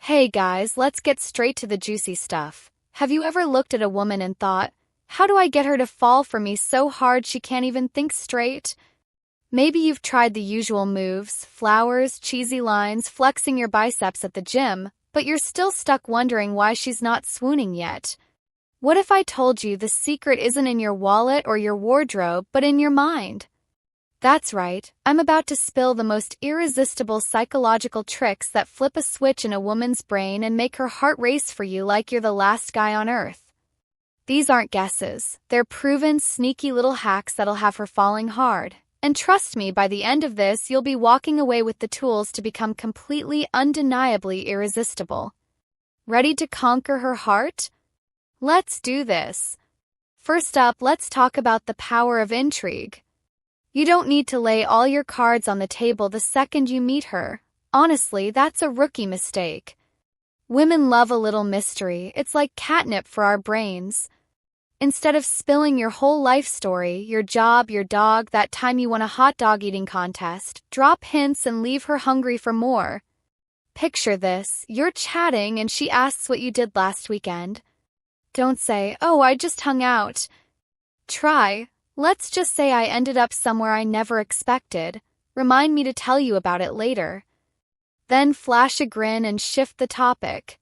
Hey guys, let's get straight to the juicy stuff. Have you ever looked at a woman and thought, how do I get her to fall for me so hard she can't even think straight? Maybe you've tried the usual moves, flowers, cheesy lines, flexing your biceps at the gym, but you're still stuck wondering why she's not swooning yet. What if I told you the secret isn't in your wallet or your wardrobe, but in your mind? That's right, I'm about to spill the most irresistible psychological tricks that flip a switch in a woman's brain and make her heart race for you like you're the last guy on earth. These aren't guesses, they're proven, sneaky little hacks that'll have her falling hard. And trust me, by the end of this, you'll be walking away with the tools to become completely, undeniably irresistible. Ready to conquer her heart? Let's do this. First up, let's talk about the power of intrigue. You don't need to lay all your cards on the table the second you meet her. Honestly, that's a rookie mistake. Women love a little mystery. It's like catnip for our brains. Instead of spilling your whole life story, your job, your dog, that time you won a hot dog eating contest, drop hints and leave her hungry for more. Picture this, you're chatting and she asks what you did last weekend. Don't say, oh, I just hung out. Try, let's just say I ended up somewhere I never expected. Remind me to tell you about it later. Then flash a grin and shift the topic.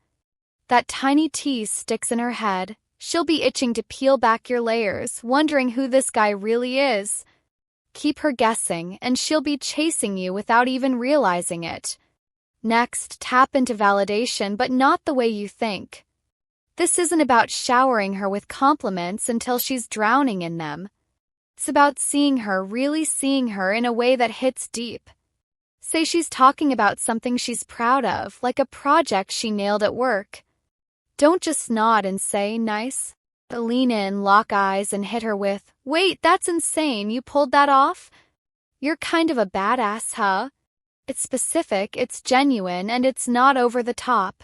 That tiny tease sticks in her head. She'll be itching to peel back your layers, wondering who this guy really is. Keep her guessing, and she'll be chasing you without even realizing it. Next, tap into validation, but not the way you think. This isn't about showering her with compliments until she's drowning in them. It's about seeing her, really seeing her in a way that hits deep. Say she's talking about something she's proud of, like a project she nailed at work. Don't just nod and say, nice. Lean in, lock eyes, and hit her with, wait, that's insane, you pulled that off? You're kind of a badass, huh? It's specific, it's genuine, and it's not over the top.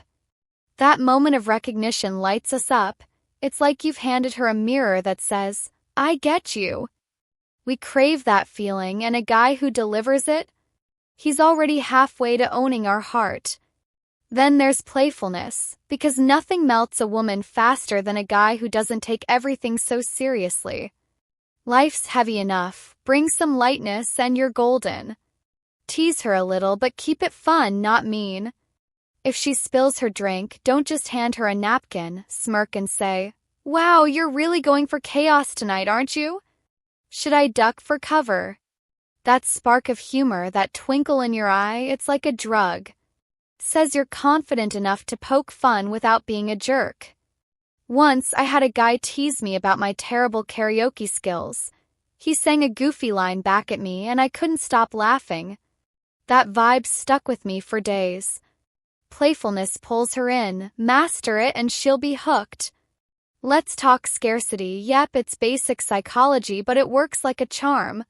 That moment of recognition lights us up. It's like you've handed her a mirror that says, I get you. We crave that feeling, and a guy who delivers it, he's already halfway to owning our heart. Then there's playfulness, because nothing melts a woman faster than a guy who doesn't take everything so seriously. Life's heavy enough, bring some lightness and you're golden. Tease her a little, but keep it fun, not mean. If she spills her drink, don't just hand her a napkin, smirk and say, wow, you're really going for chaos tonight, aren't you? Should I duck for cover? That spark of humor, that twinkle in your eye, it's like a drug. Says you're confident enough to poke fun without being a jerk. Once, I had a guy tease me about my terrible karaoke skills. He sang a goofy line back at me and I couldn't stop laughing. That vibe stuck with me for days. Playfulness pulls her in, master it and she'll be hooked. Let's talk scarcity. Yep, it's basic psychology, but it works like a charm.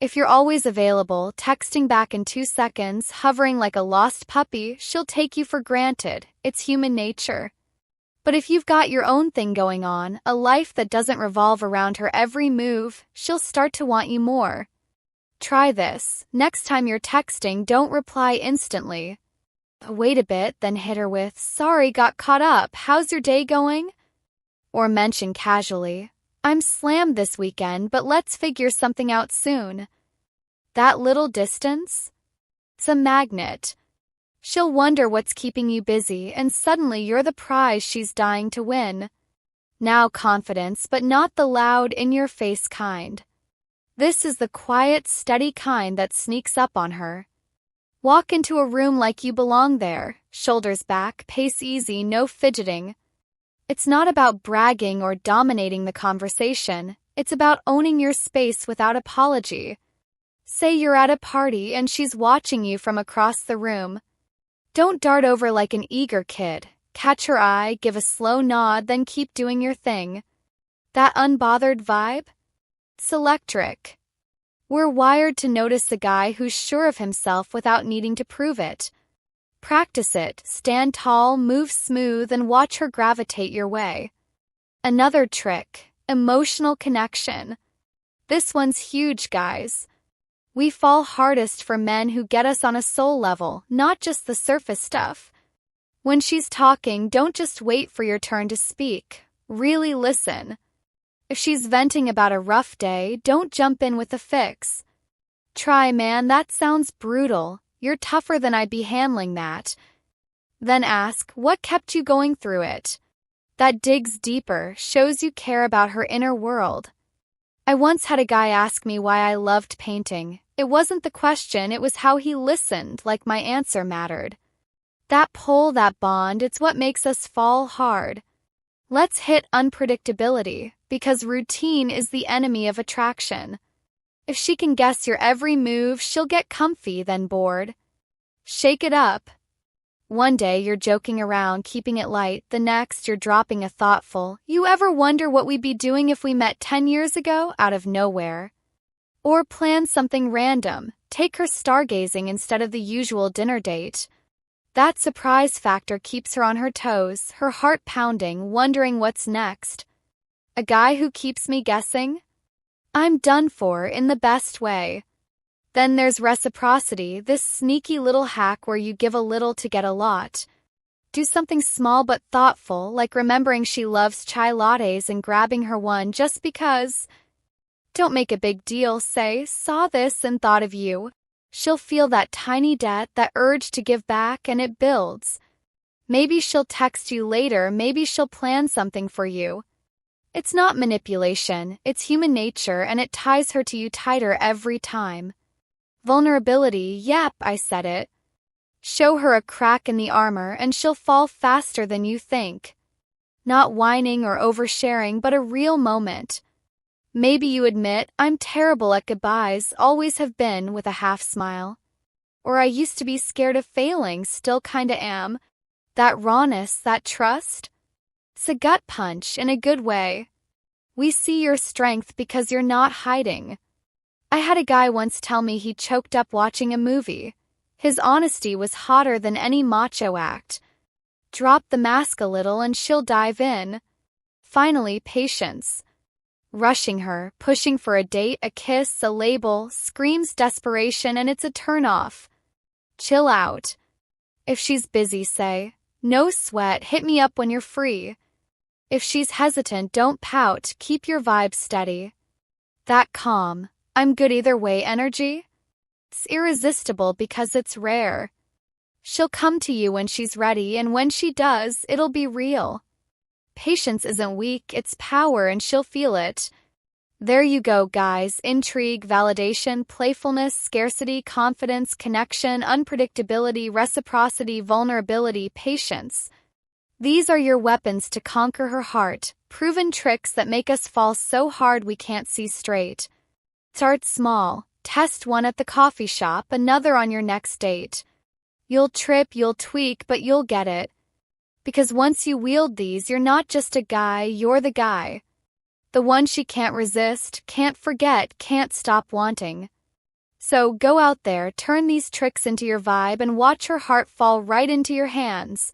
If you're always available, texting back in 2 seconds, hovering like a lost puppy, she'll take you for granted. It's human nature. But if you've got your own thing going on, a life that doesn't revolve around her every move, she'll start to want you more. Try this. Next time you're texting, don't reply instantly. Wait a bit, then hit her with, sorry, got caught up, how's your day going? Or mention casually, I'm slammed this weekend, but let's figure something out soon. That little distance? It's a magnet. She'll wonder what's keeping you busy, and suddenly you're the prize she's dying to win. Now confidence, but not the loud, in-your-face kind. This is the quiet, steady kind that sneaks up on her. Walk into a room like you belong there, shoulders back, pace easy, no fidgeting. It's not about bragging or dominating the conversation. It's about owning your space without apology. Say you're at a party and she's watching you from across the room. Don't dart over like an eager kid. Catch her eye, give a slow nod, then keep doing your thing. That unbothered vibe? It's electric. We're wired to notice a guy who's sure of himself without needing to prove it. Practice it, stand tall, move smooth, and watch her gravitate your way. Another trick, emotional connection. This one's huge, guys. We fall hardest for men who get us on a soul level, not just the surface stuff. When she's talking, don't just wait for your turn to speak. Really listen. If she's venting about a rough day, don't jump in with a fix. Try, man, that sounds brutal. You're tougher than I'd be handling that. Then ask, what kept you going through it? That digs deeper, shows you care about her inner world. I once had a guy ask me why I loved painting. It wasn't the question, it was how he listened, like my answer mattered. That pull, that bond, it's what makes us fall hard. Let's hit unpredictability, because routine is the enemy of attraction. If she can guess your every move, she'll get comfy, then bored. Shake it up. One day you're joking around, keeping it light. The next you're dropping a thoughtful, "You ever wonder what we'd be doing if we met 10 years ago?" out of nowhere. Or plan something random. Take her stargazing instead of the usual dinner date. That surprise factor keeps her on her toes, her heart pounding, wondering what's next. A guy who keeps me guessing? I'm done for in the best way. Then there's reciprocity, this sneaky little hack where you give a little to get a lot. Do something small but thoughtful, like remembering she loves chai lattes and grabbing her one just because. Don't make a big deal, say, "Saw this and thought of you." She'll feel that tiny debt, that urge to give back, and it builds. Maybe she'll text you later, maybe she'll plan something for you. It's not manipulation, it's human nature, and it ties her to you tighter every time. Vulnerability, yep, I said it. Show her a crack in the armor, and she'll fall faster than you think. Not whining or oversharing, but a real moment. Maybe you admit, "I'm terrible at goodbyes, always have been," with a half smile. Or, "I used to be scared of failing, still kinda am." That rawness, that trust? It's a gut punch in a good way. We see your strength because you're not hiding. I had a guy once tell me he choked up watching a movie. His honesty was hotter than any macho act. Drop the mask a little and she'll dive in. Finally, patience. Rushing her, pushing for a date, a kiss, a label, screams desperation, and it's a turn-off. Chill out. If she's busy, say, "No sweat, hit me up when you're free." If she's hesitant, don't pout, keep your vibe steady. That calm, "I'm good either way" energy? It's irresistible because it's rare. She'll come to you when she's ready, and when she does, it'll be real. Patience isn't weak, it's power, and she'll feel it. There you go, guys. Intrigue, validation, playfulness, scarcity, confidence, connection, unpredictability, reciprocity, vulnerability, patience. These are your weapons to conquer her heart, proven tricks that make us fall so hard we can't see straight. Start small. Test one at the coffee shop, another on your next date. You'll trip, you'll tweak, but you'll get it. Because once you wield these, you're not just a guy, you're the guy. The one she can't resist, can't forget, can't stop wanting. So go out there, turn these tricks into your vibe, and watch her heart fall right into your hands.